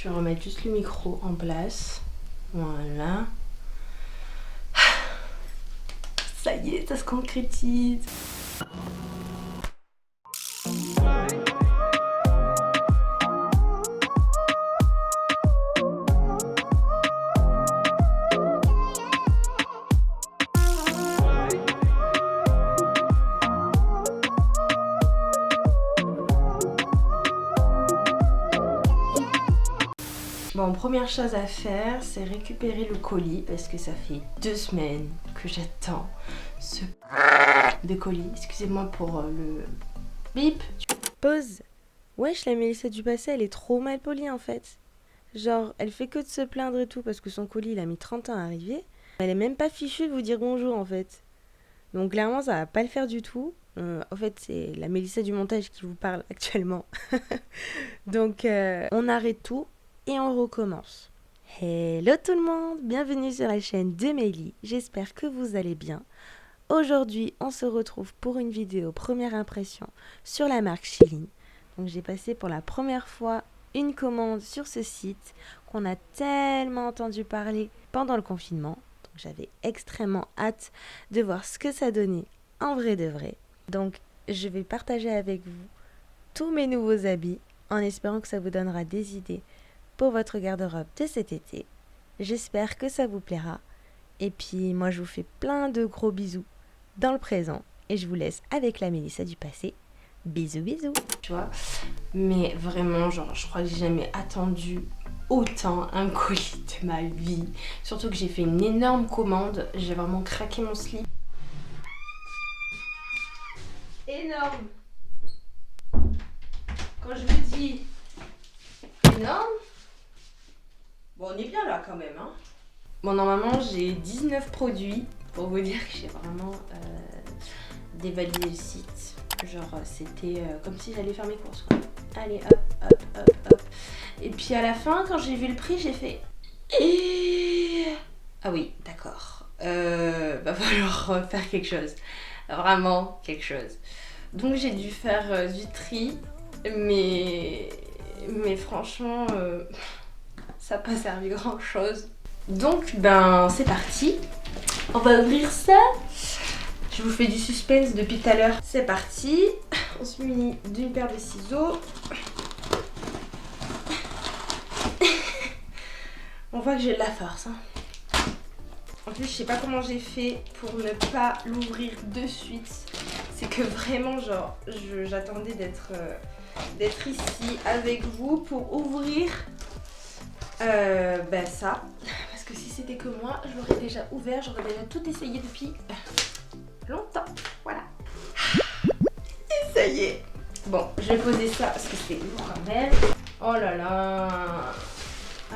Je vais remettre juste le micro en place. Voilà. Ça y est, ça se concrétise. Bon, première chose à faire, c'est récupérer le colis parce que ça fait 2 semaines que j'attends ce de colis. Excusez-moi pour le bip. Pause. Wesh, la Mélissa du passé, elle est trop mal polie en fait. Genre, elle fait que de se plaindre et tout parce que son colis il a mis 30 ans à arriver. Elle est même pas fichue de vous dire bonjour en fait. Donc clairement, ça va pas le faire du tout. En fait, c'est la Mélissa du montage qui vous parle actuellement. Donc, on arrête tout. Et on recommence. Hello tout le monde, bienvenue sur la chaîne de Mélie, j'espère que vous allez bien. Aujourd'hui, on se retrouve pour une vidéo première impression sur la marque Shein. Donc j'ai passé pour la première fois une commande sur ce site qu'on a tellement entendu parler pendant le confinement. Donc j'avais extrêmement hâte de voir ce que ça donnait en vrai de vrai. Donc je vais partager avec vous tous mes nouveaux habits en espérant que ça vous donnera des idées pour votre garde-robe de cet été. J'espère que ça vous plaira. Et puis moi je vous fais plein de gros bisous dans le présent. Et je vous laisse avec la Mélissa du passé. Bisous bisous. Tu vois, mais vraiment genre je crois que j'ai jamais attendu autant un colis de ma vie. Surtout que j'ai fait une énorme commande. J'ai vraiment craqué mon slip. Énorme. Quand je vous dis énorme, bon, on est bien là quand même, hein. Bon, normalement, j'ai 19 produits pour vous dire que j'ai vraiment dévalidé le site. Genre, c'était comme si j'allais faire mes courses, quoi. Allez, hop, hop, hop, hop. Et puis à la fin, quand j'ai vu le prix, j'ai fait... Ah oui, d'accord. Va falloir faire quelque chose. Vraiment quelque chose. Donc, j'ai dû faire du tri, mais franchement... ça n'a pas servi grand chose. Donc ben c'est parti. On va ouvrir ça. Je vous fais du suspense depuis tout à l'heure. C'est parti. On se munit d'une paire de ciseaux. On voit que j'ai de la force, hein. En plus je sais pas comment j'ai fait pour ne pas l'ouvrir de suite. C'est que vraiment genre j'attendais d'être ici avec vous pour ouvrir ça, parce que si c'était que moi, je l'aurais déjà ouvert, j'aurais déjà tout essayé depuis longtemps, voilà. Et ça y est. Bon, je vais poser ça parce que c'est lourd quand même. Oh là là.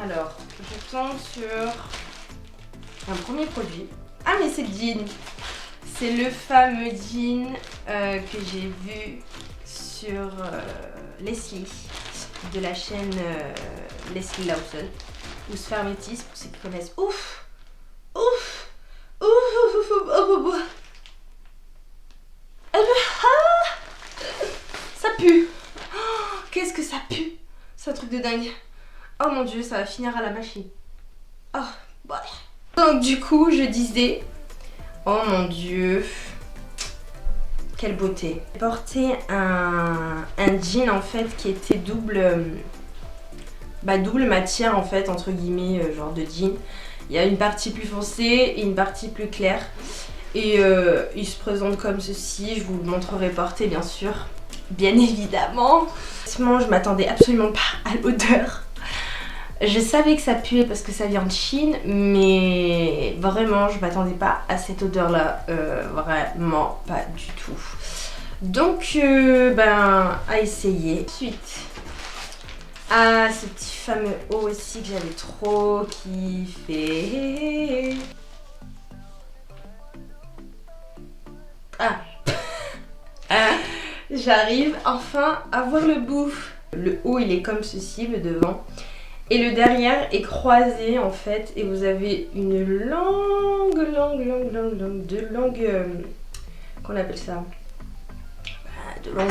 Alors, je tombe sur un premier produit. Ah mais c'est le jean. C'est le fameux jean que j'ai vu sur Leslie de la chaîne Leslie Lawson ou Spermétis pour ceux qui connaissent. Ouf, ouf, ouf, ouf, ouf, ouf, ouf. Ça pue. Oh, qu'est-ce que ça pue. C'est un truc de dingue. Oh mon dieu, ça va finir à la machine. Oh, ouais. Donc du coup, je disais, oh mon dieu, quelle beauté. J'ai porté un jean en fait qui était double matière en fait, entre guillemets, genre de jean. Il y a une partie plus foncée et une partie plus claire. Et il se présente comme ceci, je vous le montrerai porté bien sûr. Bien évidemment. Je m'attendais absolument pas à l'odeur. Je savais que ça puait parce que ça vient de Chine, mais vraiment je m'attendais pas à cette odeur là, vraiment pas du tout. Donc à essayer. Ensuite, ce petit fameux haut aussi que j'avais trop kiffé. J'arrive enfin à voir le bout. Le haut il est comme ceci, le devant. Et le derrière est croisé en fait. Et vous avez une longue qu'on appelle ça, de longue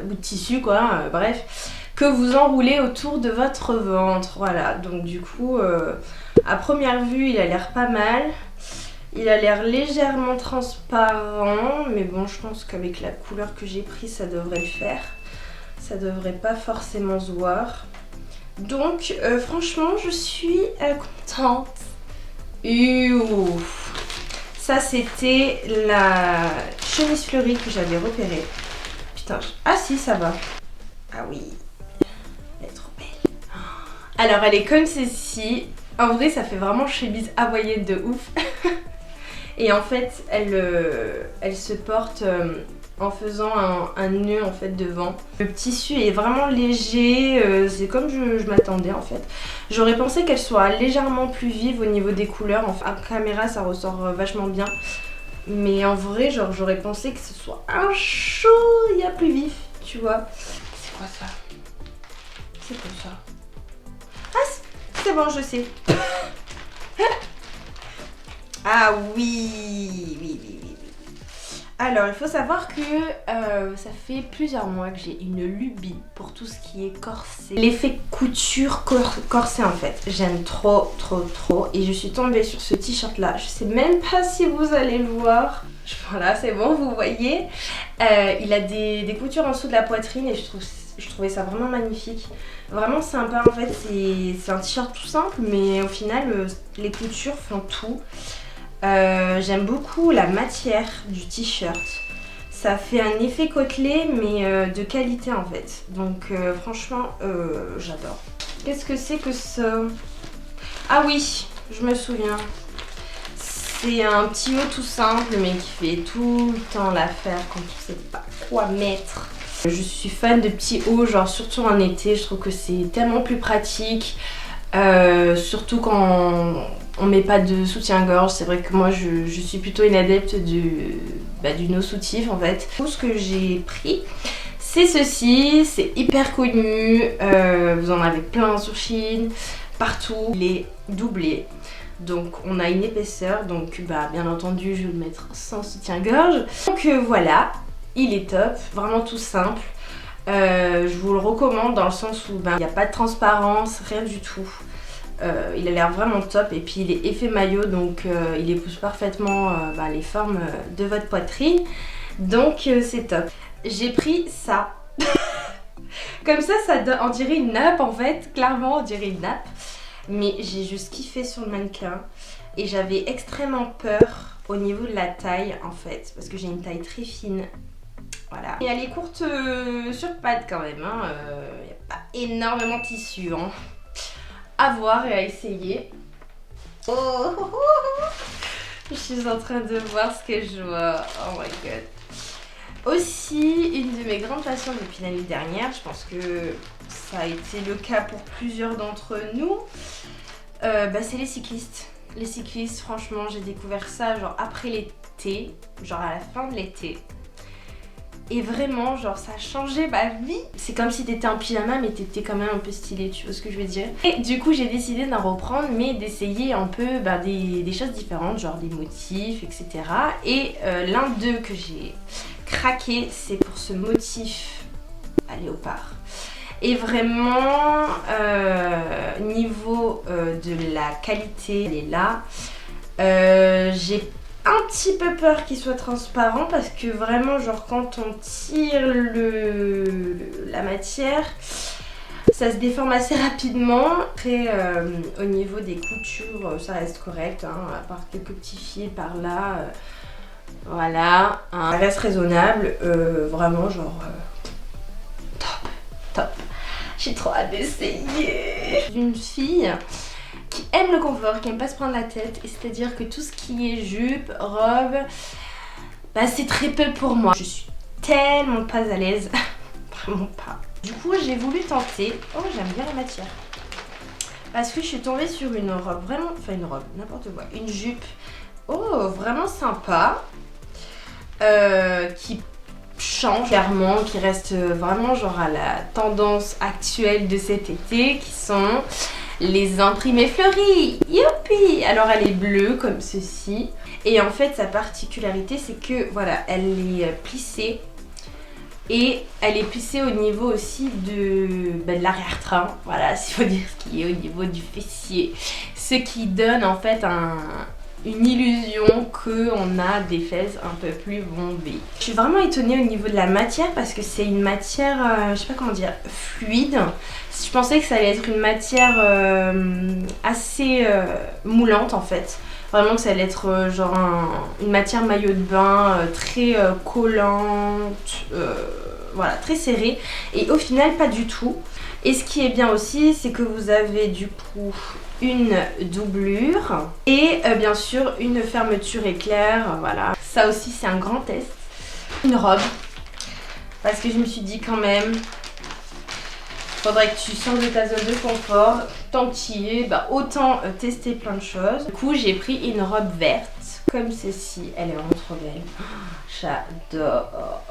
bout de tissu quoi, bref. que vous enroulez autour de votre ventre. Voilà, donc du coup, à première vue, il a l'air pas mal. Il a l'air légèrement transparent, mais bon, je pense qu'avec la couleur que j'ai pris, ça devrait le faire. Ça devrait pas forcément se voir. Donc, franchement, je suis contente. Ouf. Ça, c'était la chemise fleurie que j'avais repérée. Putain, ah si, ça va. Ah oui, elle est trop belle. Alors, elle est comme ceci. En vrai, ça fait vraiment chemise hawaïenne de ouf. Et en fait, elle se porte en faisant un nœud en fait devant. Le tissu est vraiment léger, c'est comme je m'attendais en fait. J'aurais pensé qu'elle soit légèrement plus vive au niveau des couleurs. Enfin, en caméra, ça ressort vachement bien. Mais en vrai, genre, j'aurais pensé que ce soit un chouïa plus vif, tu vois. C'est quoi ça? C'est quoi ça? Ah, c'est bon, je sais. Ah oui, oui. Alors, il faut savoir que ça fait plusieurs mois que j'ai une lubie pour tout ce qui est corset. L'effet couture corset en fait. J'aime trop. Et je suis tombée sur ce t-shirt là. Je sais même pas si vous allez le voir. Voilà, c'est bon, vous voyez. Il a des coutures en dessous de la poitrine et je trouvais ça vraiment magnifique. Vraiment sympa en fait. C'est un t-shirt tout simple, mais au final, les coutures font tout. J'aime beaucoup la matière du t-shirt. Ça fait un effet côtelé mais de qualité en fait. Donc franchement j'adore. Qu'est-ce que c'est que ça? Ah oui, je me souviens. C'est un petit haut tout simple mais qui fait tout le temps l'affaire quand on sait pas quoi mettre. Je suis fan de petits hauts, genre surtout en été. Je trouve que c'est tellement plus pratique. Surtout quand on met pas de soutien-gorge. C'est vrai que moi je suis plutôt une adepte du nœud soutif en fait. Tout ce que j'ai pris, c'est ceci, c'est hyper connu, vous en avez plein sur Shein, partout. Il est doublé, donc on a une épaisseur, donc bien entendu je vais le mettre sans soutien-gorge. Donc voilà, il est top, vraiment tout simple. Je vous le recommande dans le sens où il n'y a pas de transparence, rien du tout. Il a l'air vraiment top et puis il est effet maillot, donc il épouse parfaitement les formes de votre poitrine, donc c'est top. J'ai pris ça. Comme ça on dirait une nappe en fait, clairement on dirait une nappe, mais j'ai juste kiffé sur le mannequin et j'avais extrêmement peur au niveau de la taille en fait, parce que j'ai une taille très fine. Voilà. Et elle est courte sur pattes quand même, hein. Y a pas énormément de tissu, hein. À voir et à essayer. Oh, je suis en train de voir ce que je vois. Oh my god. Aussi, une de mes grandes passions depuis l'année dernière, je pense que ça a été le cas pour plusieurs d'entre nous, c'est les cyclistes. Les cyclistes, franchement, j'ai découvert ça genre après l'été, genre à la fin de l'été. Et vraiment, genre ça a changé ma vie. C'est comme si t'étais en pyjama mais t'étais quand même un peu stylé, tu vois ce que je veux dire. Et du coup j'ai décidé d'en reprendre mais d'essayer un peu des choses différentes, genre des motifs, etc. Et l'un d'eux que j'ai craqué, c'est pour ce motif à léopard. Et vraiment, niveau de la qualité, elle est là. J'ai un petit peu peur qu'il soit transparent parce que vraiment genre quand on tire la matière ça se déforme assez rapidement. Après au niveau des coutures ça reste correct, hein, à part quelques petits fils par là, voilà, hein. Ça reste raisonnable, vraiment genre top. J'ai trop hâte d'essayer. Une fille qui aime le confort, qui aime pas se prendre la tête, et c'est-à-dire que tout ce qui est jupe, robe, c'est très peu pour moi. Je suis tellement pas à l'aise, vraiment pas. Du coup j'ai voulu tenter, oh j'aime bien la matière, parce que je suis tombée sur une robe vraiment, enfin une robe, n'importe quoi, une jupe, oh vraiment sympa, qui change clairement, qui reste vraiment genre à la tendance actuelle de cet été, qui sont les imprimés fleuris. Youpi! Alors elle est bleue comme ceci. Et en fait sa particularité c'est que voilà, elle est plissée Et elle est plissée au niveau aussi de l'arrière-train, voilà, s'il faut dire ce qui est au niveau du fessier. Ce qui donne en fait une illusion qu'on a des fesses un peu plus bombées. Je suis vraiment étonnée au niveau de la matière parce que c'est une matière, je sais pas comment dire, fluide. Je pensais que ça allait être une matière assez moulante en fait. Vraiment que ça allait être genre une matière maillot de bain très collante, voilà, très serrée. Et au final, pas du tout. Et ce qui est bien aussi, c'est que vous avez du coup une doublure et bien sûr une fermeture éclair, voilà. Ça aussi, c'est un grand test. Une robe, parce que je me suis dit quand même, faudrait que tu sors de ta zone de confort. Tant que tu y es, bah, autant tester plein de choses. Du coup, j'ai pris une robe verte, comme ceci. Elle est vraiment trop belle. J'adore.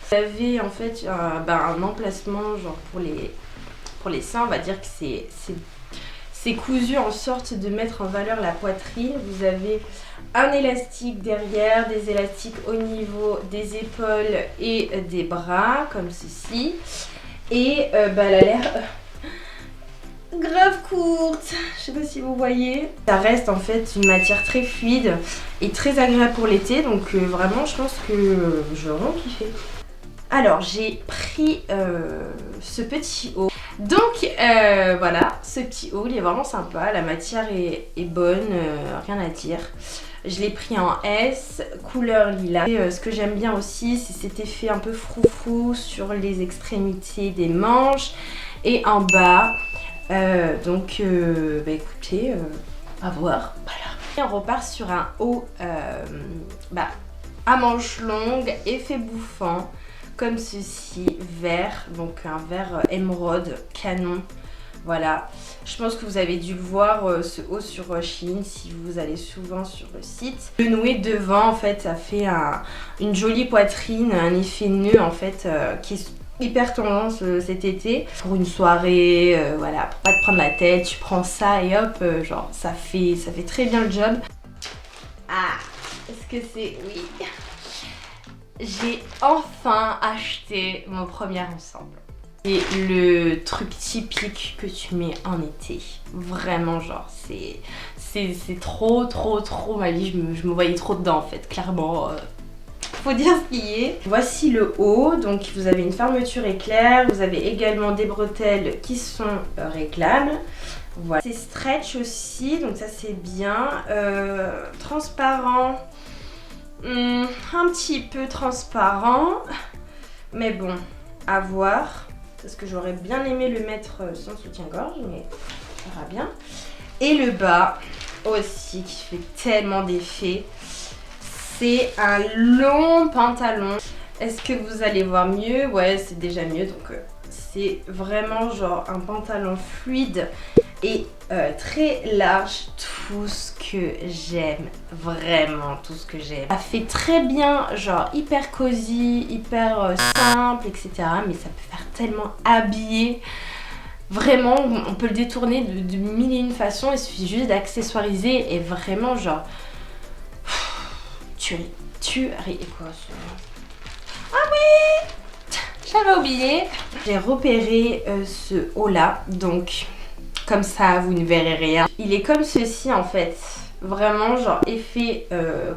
Vous avez en fait un emplacement genre pour les seins. On va dire que c'est cousu en sorte de mettre en valeur la poitrine. Vous avez un élastique derrière, des élastiques au niveau des épaules et des bras, comme ceci. Et elle a l'air grave courte, je sais pas si vous voyez. Ça reste en fait une matière très fluide et très agréable pour l'été, donc vraiment je pense que je vais vraiment kiffer. Alors j'ai pris ce petit haut. Donc voilà, ce petit haut il est vraiment sympa, la matière est bonne, rien à dire. Je l'ai pris en S, couleur lilas. Et, ce que j'aime bien aussi, c'est cet effet un peu froufrou sur les extrémités des manches et en bas. Donc, écoutez, à voir. Voilà. Et on repart sur un haut à manches longues, effet bouffant, comme ceci, vert. Donc un vert émeraude, canon. Voilà, je pense que vous avez dû le voir ce haut sur Shein si vous allez souvent sur le site. Le noué devant en fait ça fait une jolie poitrine, un effet nœud en fait qui est hyper tendance cet été. Pour une soirée, voilà, pour pas te prendre la tête, tu prends ça et hop, genre ça fait très bien le job. Ah, est-ce que c'est... Oui. J'ai enfin acheté mon premier ensemble. Et le truc typique que tu mets en été, vraiment genre c'est trop ma vie, je me voyais trop dedans en fait, clairement, faut dire ce qui est. Voici le haut, donc vous avez une fermeture éclair, vous avez également des bretelles qui sont réglables. Voilà. C'est stretch aussi, donc ça c'est bien, transparent, un petit peu transparent, mais bon, à voir. Parce que j'aurais bien aimé le mettre sans soutien-gorge, mais on verra bien. Et le bas aussi qui fait tellement d'effet. C'est un long pantalon. Est-ce que vous allez voir mieux? Ouais, c'est déjà mieux. Donc c'est vraiment genre un pantalon fluide et très large. Tout ce que j'aime, vraiment tout ce que j'aime. Ça fait très bien, genre hyper cosy, hyper simple, etc. Mais ça peut faire tellement habillé. Vraiment, on peut le détourner de mille et une façons. Il suffit juste d'accessoiriser et vraiment genre... tuerie. Et quoi ça? Ah oui, j'avais oublié. J'ai repéré ce haut là, donc comme ça vous ne verrez rien. Il est comme ceci en fait, vraiment genre effet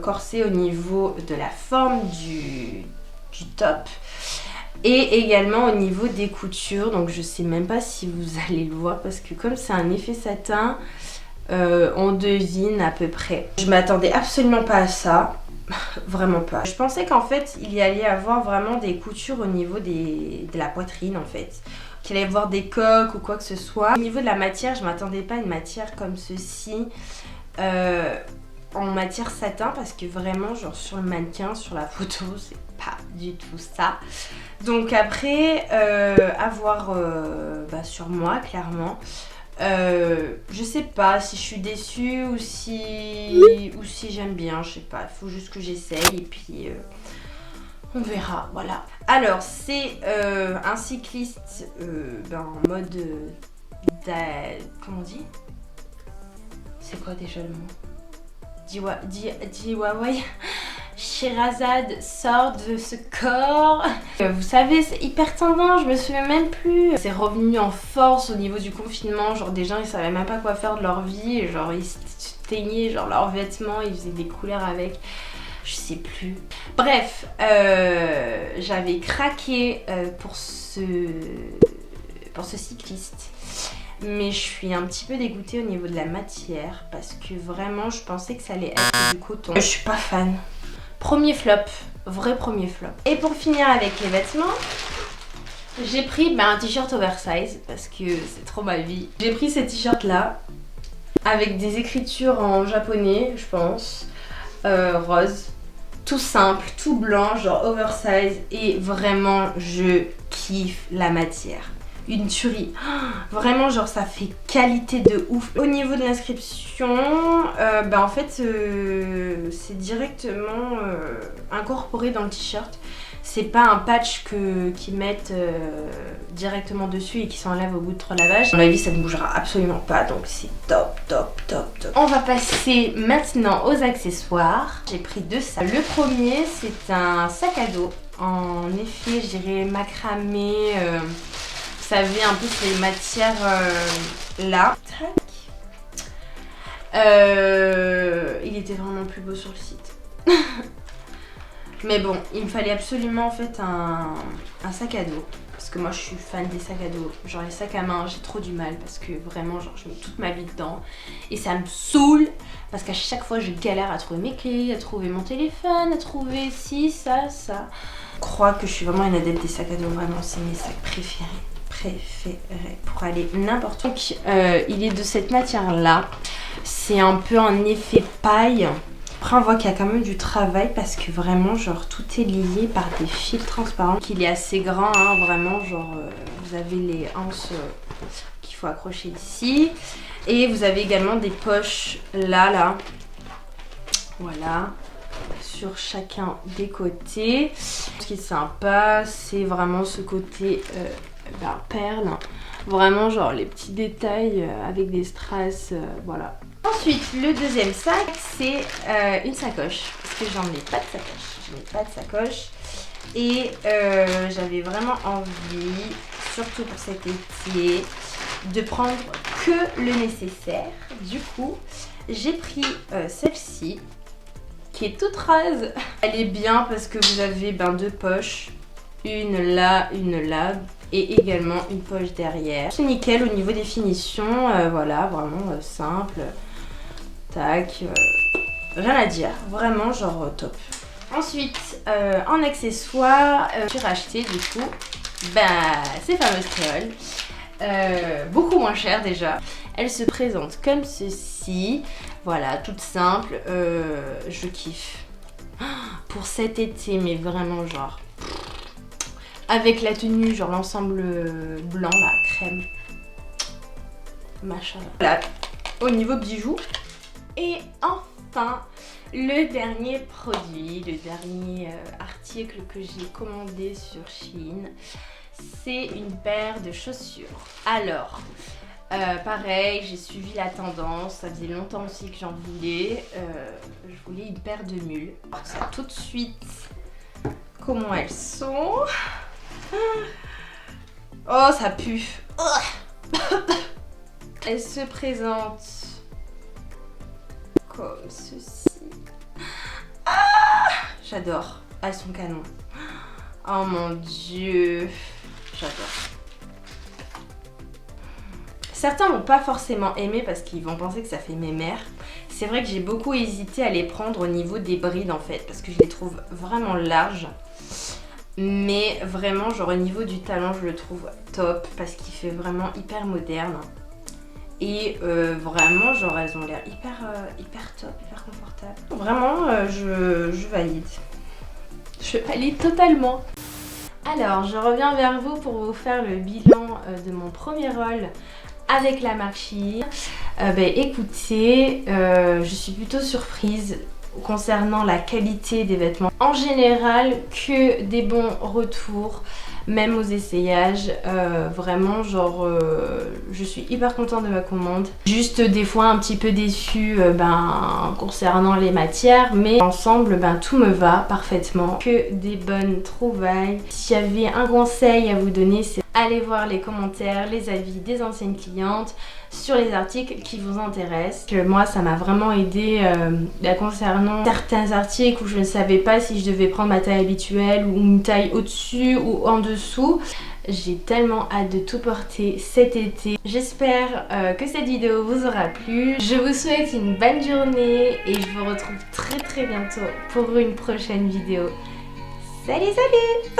corset au niveau de la forme du top et également au niveau des coutures. Donc je sais même pas si vous allez le voir parce que comme c'est un effet satin, on devine à peu près. Je m'attendais absolument pas à ça. Vraiment pas. Je pensais qu'en fait il y allait avoir vraiment des coutures au niveau de la poitrine en fait, qu'il allait y avoir des coques ou quoi que ce soit. Au niveau de la matière, je m'attendais pas à une matière comme ceci en matière satin parce que vraiment genre sur le mannequin, sur la photo, c'est pas du tout ça. Donc après à voir sur moi clairement. Je sais pas si je suis déçue ou si j'aime bien, je sais pas, il faut juste que j'essaye et puis on verra, voilà. Alors c'est un cycliste en mode comment on dit? C'est quoi déjà le mot? Diwaway. Sherazade sort de ce corps. Vous savez, c'est hyper tendance, je me souviens même plus. C'est revenu en force au niveau du confinement, genre des gens ils savaient même pas quoi faire de leur vie, et genre ils se teignaient genre leurs vêtements, ils faisaient des couleurs avec, je sais plus. Bref, j'avais craqué pour ce cycliste. Mais je suis un petit peu dégoûtée au niveau de la matière parce que vraiment je pensais que ça allait être du coton. Je suis pas fan. Premier flop, vrai premier flop. Et pour finir avec les vêtements, j'ai pris un t-shirt oversize parce que c'est trop ma vie. J'ai pris ce t-shirt là avec des écritures en japonais, je pense, rose. Tout simple, tout blanc, genre oversize, et vraiment je kiffe la matière. Une tuerie, vraiment genre ça fait qualité de ouf. Au niveau de l'inscription, en fait c'est directement incorporé dans le t-shirt. C'est pas un patch qu'ils mettent directement dessus et qui s'enlève au bout de 3 lavages. À mon avis ça ne bougera absolument pas, donc c'est top, top, top, top. On va passer maintenant aux accessoires. J'ai pris 2 sacs. Le premier c'est un sac à dos. En effet je dirais macramé. Vous savez un peu ces matières là. Tac. Il était vraiment plus beau sur le site. Mais bon, il me fallait absolument en fait un sac à dos. Parce que moi je suis fan des sacs à dos. Genre les sacs à main, j'ai trop du mal parce que vraiment genre je mets toute ma vie dedans. Et ça me saoule parce qu'à chaque fois je galère à trouver mes clés, à trouver mon téléphone, à trouver ci, ça, ça. Je crois que je suis vraiment une adepte des sacs à dos, vraiment c'est mes sacs préférés pour aller n'importe où. Donc, il est de cette matière là, c'est un peu en effet paille. Après on voit qu'il y a quand même du travail parce que vraiment genre tout est lié par des fils transparents. Il est assez grand hein, vraiment genre vous avez les anses qu'il faut accrocher ici et vous avez également des poches là voilà sur chacun des côtés. Ce qui est sympa c'est vraiment ce côté perle, vraiment genre les petits détails avec des strass, voilà. Ensuite le deuxième sac c'est une sacoche parce que j'en ai pas de sacoche, et j'avais vraiment envie, surtout pour cet été, de prendre que le nécessaire. Du coup j'ai pris celle-ci qui est toute rose. Elle est bien parce que vous avez 2 poches, une là, et également une poche derrière. C'est nickel au niveau des finitions, voilà, vraiment simple. Tac, rien à dire, vraiment genre top. Ensuite, en accessoires, j'ai racheté du coup ces fameuses créoles. Beaucoup moins chères déjà. Elles se présentent comme ceci, voilà, toutes simples. Je kiffe. Pour cet été, mais vraiment genre... Avec la tenue, genre l'ensemble blanc, la crème. Machin. Voilà, au niveau bijoux. Et enfin, le dernier produit, le dernier article que j'ai commandé sur Shein, c'est une paire de chaussures. Alors, pareil, j'ai suivi la tendance, ça faisait longtemps aussi que j'en voulais. Je voulais une paire de mules. Alors ça tout de suite, comment elles sont. Oh, ça pue. Elle se présente comme ceci. J'adore. Elles sont canon. Oh mon dieu. J'adore. Certains vont pas forcément aimer parce qu'ils vont penser que ça fait mémère. C'est vrai que j'ai beaucoup hésité à les prendre au niveau des brides en fait, parce que je les trouve vraiment larges. Mais vraiment genre au niveau du talon je le trouve top parce qu'il fait vraiment hyper moderne. Et vraiment genre elles ont l'air hyper top, hyper confortable. Vraiment je valide. Je valide totalement. Alors je reviens vers vous pour vous faire le bilan de mon premier haul avec la marque Shein. Écoutez, je suis plutôt surprise concernant la qualité des vêtements. En général, que des bons retours. même aux essayages. Vraiment genre je suis hyper contente de ma commande. Juste des fois un petit peu déçue concernant les matières, mais ensemble tout me va parfaitement. Que des bonnes trouvailles. S'il y avait un conseil à vous donner, c'est allez voir les commentaires, les avis des anciennes clientes sur les articles qui vous intéressent. Que moi ça m'a vraiment aidé concernant certains articles où je ne savais pas si je devais prendre ma taille habituelle ou une taille au-dessus ou en dessous. J'ai tellement hâte de tout porter cet été. J'espère que cette vidéo vous aura plu. Je vous souhaite une bonne journée et je vous retrouve très bientôt pour une prochaine vidéo. Salut salut.